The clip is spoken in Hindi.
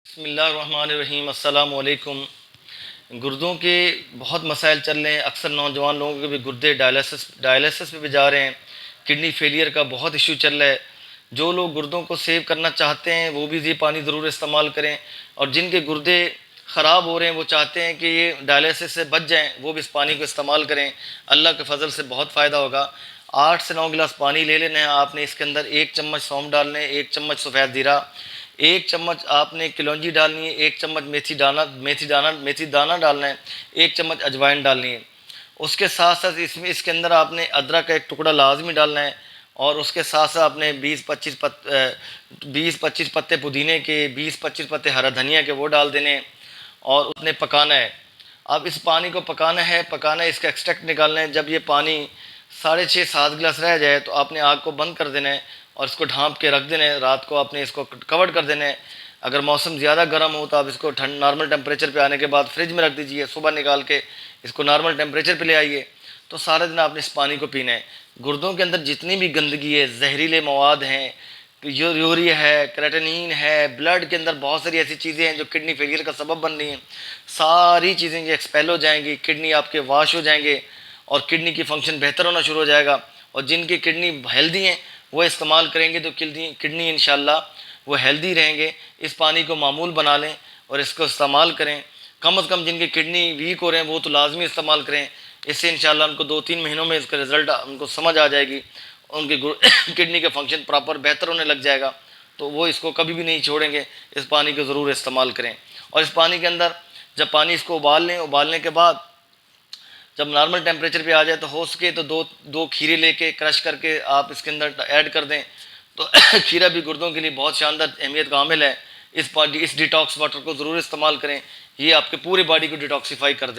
बिस्मिल्लाहिर्रहमानिर्रहीम। अस्सलाम वालेकुम। गुर्दों के बहुत मसाइल चल रहे हैं। अक्सर नौजवान लोगों के भी गुर्दे डायलिसिस पे भी जा रहे हैं। किडनी फेलियर का बहुत इशू चल रहा है। जो लोग गुर्दों को सेव करना चाहते हैं वो भी ये पानी ज़रूर इस्तेमाल करें, और जिनके गुर्दे ख़राब हो रहे हैं वो चाहते हैं कि ये डायलिसिस से बच जाएं, वो भी इस पानी को इस्तेमाल करें। अल्लाह के फजल से बहुत फ़ायदा होगा। 8 से 9 गिलास पानी ले लेना है आपने। इसके अंदर 1 चम्मच सौंफ डालने, 1 चम्मच सफ़ेद ज़ीरा, 1 चम्मच आपने कलौंजी डालनी है, 1 चम्मच मेथी दाना डालना है, 1 चम्मच अजवाइन डालनी है। उसके साथ साथ इसमें इसके अंदर आपने अदरक का एक टुकड़ा लाजमी डालना है, और उसके साथ साथ आपने 20-25 पत्ते पुदीने के, 20-25 पत्ते हरा धनिया के वो डाल देने हैं, और उसने पकाना है। अब इस पानी को पकाना है, इसका एक्सट्रैक्ट निकालना है। जब ये पानी 6.5-7 गिलास रह जाए तो आपने आग को बंद कर देना है और इसको ढाँप के रख देना है। रात को आपने इसको कवर कर देना है। अगर मौसम ज़्यादा गर्म हो तो आप इसको ठंड नॉर्मल टेम्परेचर पे आने के बाद फ्रिज में रख दीजिए। सुबह निकाल के इसको नॉर्मल टेम्परेचर पे ले आइए। तो सारे दिन आपने इस पानी को पीना है। गुर्दों के अंदर जितनी भी गंदगी है, जहरीले मवाद हैं, यूरिया है, क्रेटिनिन है, ब्लड के अंदर बहुत सारी ऐसी चीज़ें हैं जो किडनी फेलियर का सबब बन रही हैं, सारी चीज़ें ये एक्सपेल हो जाएंगी। किडनी आपके वाश हो जाएंगे और किडनी की फंक्शन बेहतर होना शुरू हो जाएगा। और जिनकी किडनी हेल्दी हैं वो इस्तेमाल करेंगे तो किडनी इंशाल्लाह वो हेल्दी रहेंगे। इस पानी को मामूल बना लें और इसको इस्तेमाल करें। कम से कम जिनकी किडनी वीक हो रहे हैं वो तो लाजमी इस्तेमाल करें। इससे इंशाल्लाह उनको 2-3 महीनों में इसका रिज़ल्ट उनको समझ आ जाएगी। उनकी किडनी का फंक्शन प्रॉपर बेहतर होने लग जाएगा। तो वो इसको कभी भी नहीं छोड़ेंगे। इस पानी को ज़रूर इस्तेमाल करें। और इस पानी के अंदर जब पानी इसको उबाल लें, उबालने के बाद जब नॉर्मल टेम्परेचर पे आ जाए तो हो सके तो दो खीरे लेके क्रश करके आप इसके अंदर ऐड कर दें। तो खीरा भी गुर्दों के लिए बहुत शानदार अहमियत का हामिल है। इस डिटॉक्स वाटर को ज़रूर इस्तेमाल करें। ये आपके पूरे बॉडी को डिटॉक्सीफाई कर दे।